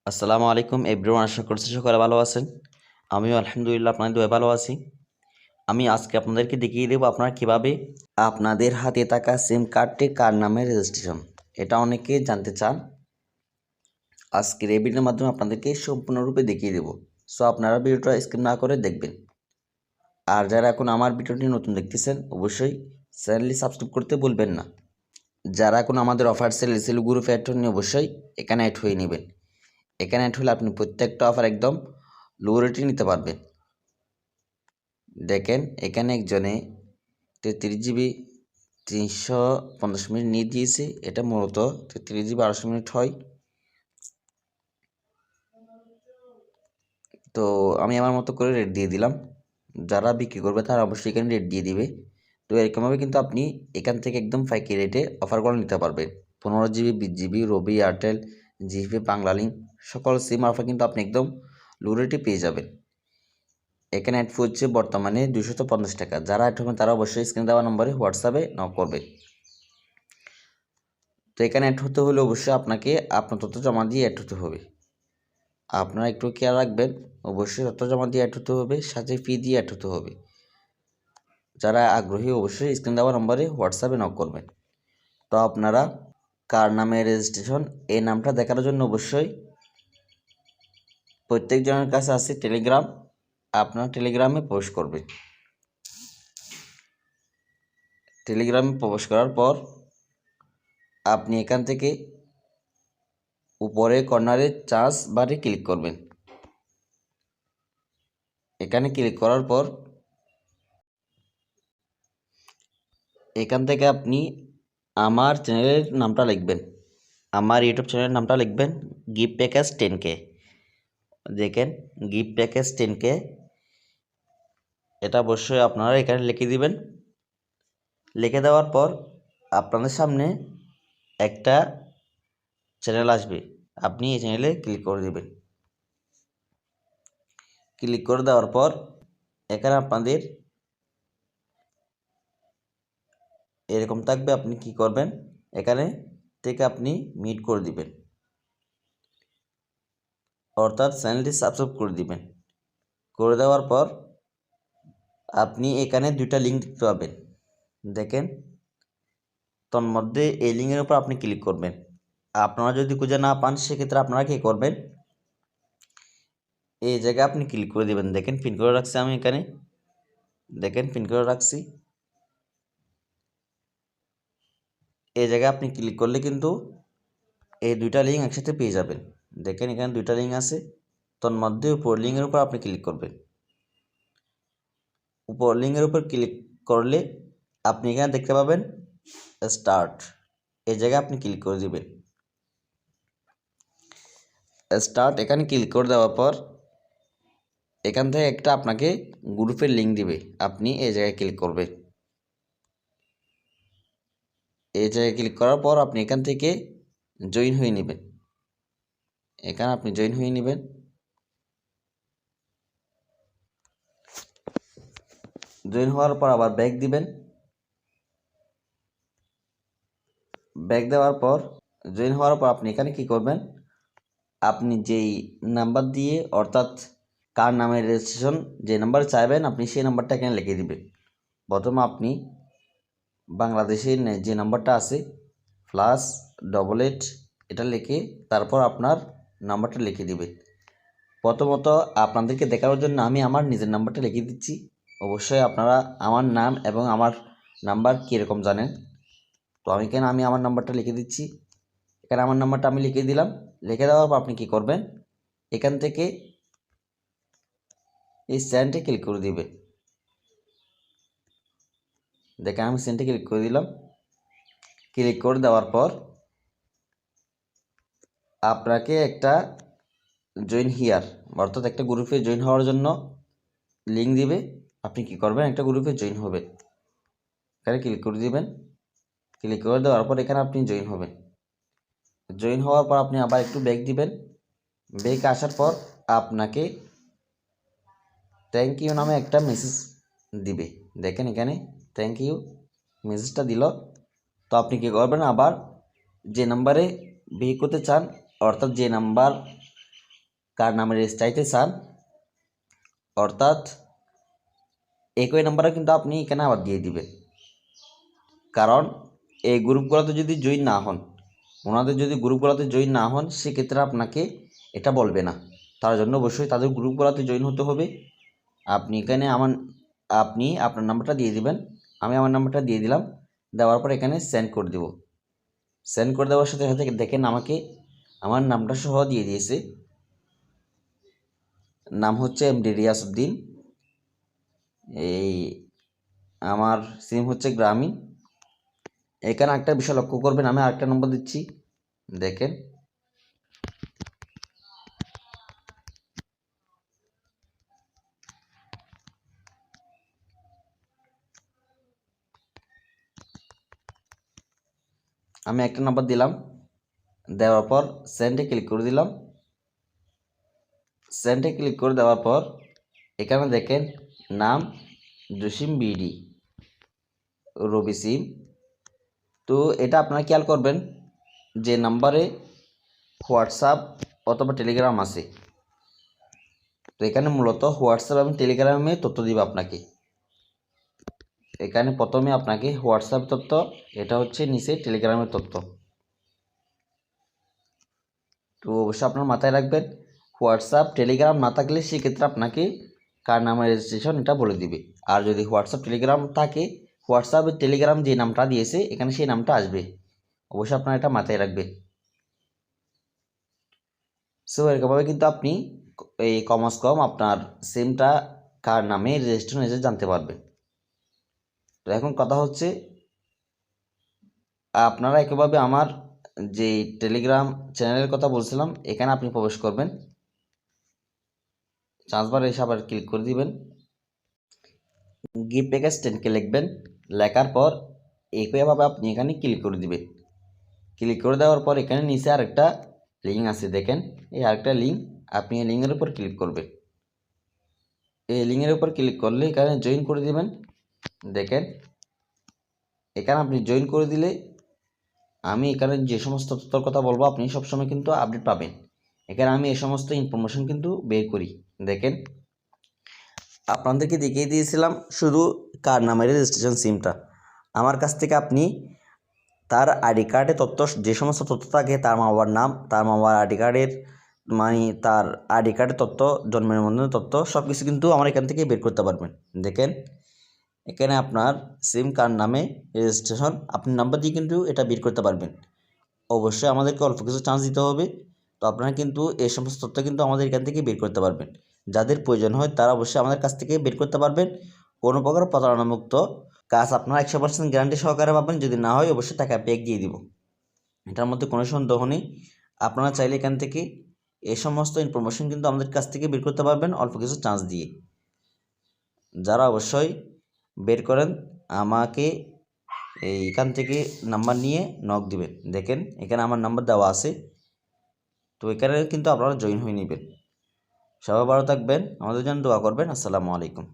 আসসালামু আলাইকুম এভরিওয়ান, আশা করছি সকলে ভালো আছেন। আমিও আলহামদুলিল্লাহ আপনাদের দোয়ায় ভালো আছি। আমি আজকে আপনাদেরকে দেখিয়ে দেবো আপনারা কিভাবে আপনাদের হাতে থাকা সিম কার্ডটি কার নামে রেজিস্ট্রেশন, এটা অনেকেই জানতে চান। আজকের এই ভিডিওর মাধ্যমে আপনাদেরকে সম্পূর্ণরূপে দেখিয়ে দেবো। সো আপনারা ভিডিওটা স্কিপ না করে দেখবেন। আর যারা এখন আমার ভিডিওটি নতুন দেখতেছেন অবশ্যই চ্যানেলটি সাবস্ক্রাইব করতে ভুলবেন না। যারা এখন আমাদের অফার সেল গ্রুপে অ্যাড হননি অবশ্যই এখানে অ্যাড হয়ে নেবেন। এখানে অ্যাড হলে আপনি প্রত্যেকটা অফার একদম লো রেটে নিতে পারবেন। দেখেন এখানে একজনে 33 GB 350 মিনিট নিয়ে দিয়েছে। এটা মূলত 33 GB 800 মিনিট হয়। তো আমি আমার মতো করে রেট দিয়ে দিলাম। যারা বিক্রি করবে তারা অবশ্যই এখানে রেট দিয়ে দিবে। তো এরকমভাবে কিন্তু আপনি এখান থেকে একদম পাইকারি রেটে অফারগুলো নিতে পারবেন। 15 GB 20 GB রবি, এয়ারটেল, জিপি, বাংলালিংক সকল সিম অফার কিন্তু আপনি একদম লো রেটে পেয়ে যাবেন। এখানে অ্যাড ফি হচ্ছে বর্তমানে 250 টাকা। যারা অ্যাড হবেন তারা অবশ্যই স্ক্রিনে দেওয়া নম্বরে হোয়াটসঅ্যাপে নক করবে। তো এখানে অ্যাড হতে হলে অবশ্যই আপনাকে আপনার তথ্য জমা দিয়ে অ্যাড হতে হবে। আপনারা একটু খেয়াল রাখবেন, অবশ্যই তথ্য জমা দিয়ে অ্যাড হতে হবে, সাথে ফি দিয়ে অ্যাড হতে হবে। যারা আগ্রহী অবশ্যই স্ক্রিনে দেওয়া নম্বরে হোয়াটসঅ্যাপে নক করবেন। তো আপনারা কার নামে রেজিস্ট্রেশন এই নামটা দেখার জন্য অবশ্যই প্রত্যেকজনের কাছে আছে টেলিগ্রাম। আপনার টেলিগ্রামে প্রবেশ করবে। টেলিগ্রামে প্রবেশ করার পর আপনি এখান থেকে উপরে কর্নারে চার্জ বারে ক্লিক করবেন। এখানে ক্লিক করার পর এখান থেকে আপনি আমার চ্যানেলের নামটা লিখবেন, আমার ইউটিউব চ্যানেলের নামটা লিখবেন গিফট প্যাকেজ 10K। দেখেন গিফট প্যাকেজ 10K, এটা অবশ্যই আপনারা এখানে লিখে দিবেন। লিখে দেওয়ার পর আপনাদের সামনে একটা চ্যানেল আসবে, আপনি এই চ্যানেলে ক্লিক করে দেবেন। ক্লিক করে দেওয়ার পর এখানে আপনাদের এরকম থাকবে। আপনি কি করবেন, এখানে থেকে আপনি মিট করে দিবেন, অর্থাৎ চ্যানেলটি সাবস্ক্রাইব করে দিবেন। করে দেওয়ার পর আপনি এখানে দুইটা লিঙ্ক দেখতে পাবেন। দেখেন তন্মধ্যে এই লিঙ্কের উপর আপনি ক্লিক করবেন। আপনারা যদি খুঁজে না পান সেক্ষেত্রে আপনারা কী করবেন, এই জায়গায় আপনি ক্লিক করে দেবেন। দেখেন পিন করে রাখছি আমি এখানে, দেখেন পিন করে রাখছি। এই জায়গায় আপনি ক্লিক করলে কিন্তু এই দুইটা লিঙ্ক একসাথে পেয়ে যাবেন। দেখেন এখানে দুইটা লিঙ্ক আছে, তন্মধ্যে উপর লিঙ্কের উপর আপনি ক্লিক করবেন। উপর লিঙ্কের উপর ক্লিক করলে আপনি এখানে দেখতে পাবেন স্টার্ট, এই জায়গায় আপনি ক্লিক করে দিবেন। স্টার্ট এখানে ক্লিক করে দেওয়ার পর এখান থেকে একটা আপনাকে গ্রুপের লিঙ্ক দিবে, আপনি এই জায়গায় ক্লিক করবেন। এই জায়গায় ক্লিক করার পর আপনি এখান থেকে জয়েন হয়ে নেবেন। এখানে আপনি জয়েন হয়ে নেবেন। জয়েন হওয়ার পর আবার ব্যাক দিবেন। ব্যাক দেওয়ার পর জয়েন হওয়ার পর আপনি এখানে কি করবেন, আপনি যেই নাম্বার দিয়ে অর্থাৎ কার নামে রেজিস্ট্রেশন যে নাম্বার চাইবেন আপনি সেই নাম্বারটা এখানে লিখে দিবেন। প্রথমে আপনি বাংলাদেশের যে নাম্বারটা আছে +88 এটা লিখে তারপর আপনার নাম্বারটা লিখে দিবেন। প্রথমত আপনাদেরকে দেখানোর জন্য আমি আমার নিজের নাম্বারটা লিখে দিচ্ছি। অবশ্যই আপনারা আমার নাম এবং আমার নাম্বার কীরকম জানেন। তো আমি আমার নাম্বারটা লিখে দিচ্ছি। এখানে আমার নাম্বারটা আমি লিখে দিলাম। লিখে দেওয়ার পর আপনি কী করবেন, এখান থেকে এই সেন্ডে ক্লিক করে দিবেন। দেখেন আমি সেন্ডে ক্লিক করে দিলাম। ক্লিক করে দেওয়ার পর আপনাকে একটা জয়েন হিয়ার অর্থাৎ একটা গ্রুপে জয়েন হওয়ার জন্য লিঙ্ক দিবে। আপনি কি করবেন, একটা গ্রুপে জয়েন হবেন। এখানে ক্লিক করে দিবেন। ক্লিক করে দেওয়ার পর এখানে আপনি জয়েন হবেন। জয়েন হওয়ার পর আপনি আবার একটু ব্যাক দিবেন। ব্যাক আসার পর আপনাকে থ্যাংক ইউ নামে একটা মেসেজ দিবে। দেখেন এখানে থ্যাংক ইউ মেসেজটা দিল। তো আপনি কী করবেন, আবার যে নাম্বারে বিয়ে করতে চান অর্থাৎ যে নাম্বার কার নামে রেজিস্টার চাইতে চান, অর্থাৎ একই নাম্বারে কিন্তু আপনি এখানে আবার দিয়ে দিবেন। কারণ এই গ্রুপগুলোতে যদি জয়েন না হন, ওনাদের যদি গ্রুপগুলোতে জয়েন না হন, সেক্ষেত্রে আপনাকে এটা বলবে না। তার জন্য অবশ্যই তাদের গ্রুপগুলোতে জয়েন হতে হবে। আপনি এখানে আপনি আপনার নাম্বারটা দিয়ে দিবেন, আমি আমার নাম্বারটা দিয়ে দিলাম। দেওয়ার পর এখানে সেন্ড করে দেব। সেন্ড করে দেওয়ার সাথে সাথে দেখেন আমাকে আমার নামটা সহ দিয়ে দিয়েছে। নাম হচ্ছে এমডি রিয়াসউদ্দিন। এই আমার সিম হচ্ছে গ্রামীণ। এখানে একটা বিষয় লক্ষ্য করবেন, আমি আরেকটা নম্বর দিচ্ছি, দেখেন আমি একটা নাম্বার দিলাম। দেওয়ার পর সেন্ডে ক্লিক করে দিলাম। সেন্ডে ক্লিক করে দেওয়ার পর এখানে দেখেন নাম জসিম বিডি রবি সিম। তো এটা আপনারা খেয়াল করবেন, যে নাম্বারে হোয়াটসঅ্যাপ অথবা টেলিগ্রাম আছে, তো এখানে মূলত হোয়াটসঅ্যাপ এবং টেলিগ্রামে তথ্য দিবে আপনাকে। এখানে প্রথমে আপনাকে হোয়াটসঅ্যাপ তথ্য, এটা হচ্ছে নিচে টেলিগ্রামের তথ্য। তো অবশ্যই আপনার মাথায় রাখবেন, হোয়াটসঅ্যাপ টেলিগ্রাম না থাকলে সেক্ষেত্রে আপনাকে কার নামে রেজিস্ট্রেশন এটা বলে দিবে। আর যদি হোয়াটসঅ্যাপ টেলিগ্রাম থাকে, হোয়াটসঅ্যাপ টেলিগ্রাম যে নামটা দিয়েছে এখানে সেই নামটা আসবে। অবশ্যই আপনার এটা মাথায় রাখবেন। সো এরকমভাবে কিন্তু আপনি এই কমার্স কম আপনার সিমটা কার নামে রেজিস্ট্রেশন হয়েছে জানতে পারবেন। তো এখন কথা হচ্ছে, আপনারা একইভাবে আমার যে টেলিগ্রাম চ্যানেলের কথা বলছিলাম এখানে আপনি প্রবেশ করবেন। চার্জ বারে এসে আবার ক্লিক করে দিবেন। গিভ প্যাকেজ 10K লিখবেন। লেখার পর একইভাবে আপনি এখানে ক্লিক করে দিবেন। ক্লিক করে দেওয়ার পর এখানে নিচে আরেকটা লিঙ্ক আছে, দেখেন এই আরেকটা লিঙ্ক, আপনি এই লিঙ্কের উপর ক্লিক করবেন। এই লিঙ্কের উপর ক্লিক করলে এখানে জয়েন করে দিবেন। দেখেন এখানে আপনি জয়েন করে দিলে আমি এখানে যে সমস্ত তথ্যের কথা বলবো আপনি সবসময় কিন্তু আপডেট পাবেন। এখানে আমি এই সমস্ত ইনফরমেশন কিন্তু বের করি। দেখেন আপনাদেরকে দেখিয়ে দিয়েছিলাম শুধু কার নামের রেজিস্ট্রেশন সিমটা। আমার কাছ থেকে আপনি তার আইডি কার্ডে তথ্য, যে সমস্ত তথ্য থাকে, তার মা বাবার নাম, তার মা বাবার আইডি কার্ডের মানে তার আইডি কার্ডের তথ্য, জন্মের নিবন্ধনের তথ্য, সব কিছু কিন্তু আমার এখান থেকে বের করতে পারবেন। দেখেন এখানে আপনার সিম কার নামে রেজিস্ট্রেশন, আপনি নাম্বার দিয়ে কিন্তু এটা বের করতে পারবেন। অবশ্যই আমাদেরকে অল্প কিছু চান্স দিতে হবে। তো আপনারা কিন্তু এই সমস্ত তথ্য কিন্তু আমাদের এখান থেকে বের করতে পারবেন। যাদের প্রয়োজন হয় তারা অবশ্যই আমাদের কাছ থেকে বের করতে পারবেন। কোনো প্রকার প্রতারণামুক্ত কাজ আপনারা 100% গ্যারান্টি সহকারে পাবেন। যদি না হয় অবশ্যই টাকা ব্যাক দিয়ে দিব, এটার মধ্যে কোনো সন্দেহ নেই। আপনারা চাইলে এখান থেকে এই সমস্ত ইনফরমেশন কিন্তু আমাদের কাছ থেকে বের করতে পারবেন অল্প কিছু চান্স দিয়ে। যারা অবশ্যই বের করেন আমাকে এইখান থেকে নাম্বার নিয়ে নক দিবেন। দেখেন এখানে আমার নাম্বার দেওয়া আছে, তো এখানে কিন্তু আপনারা জয়েন হয়ে নেবেন। সবাই ভালো থাকবেন, আমাদের জন্য দোয়া করবেন। আসসালামু আলাইকুম।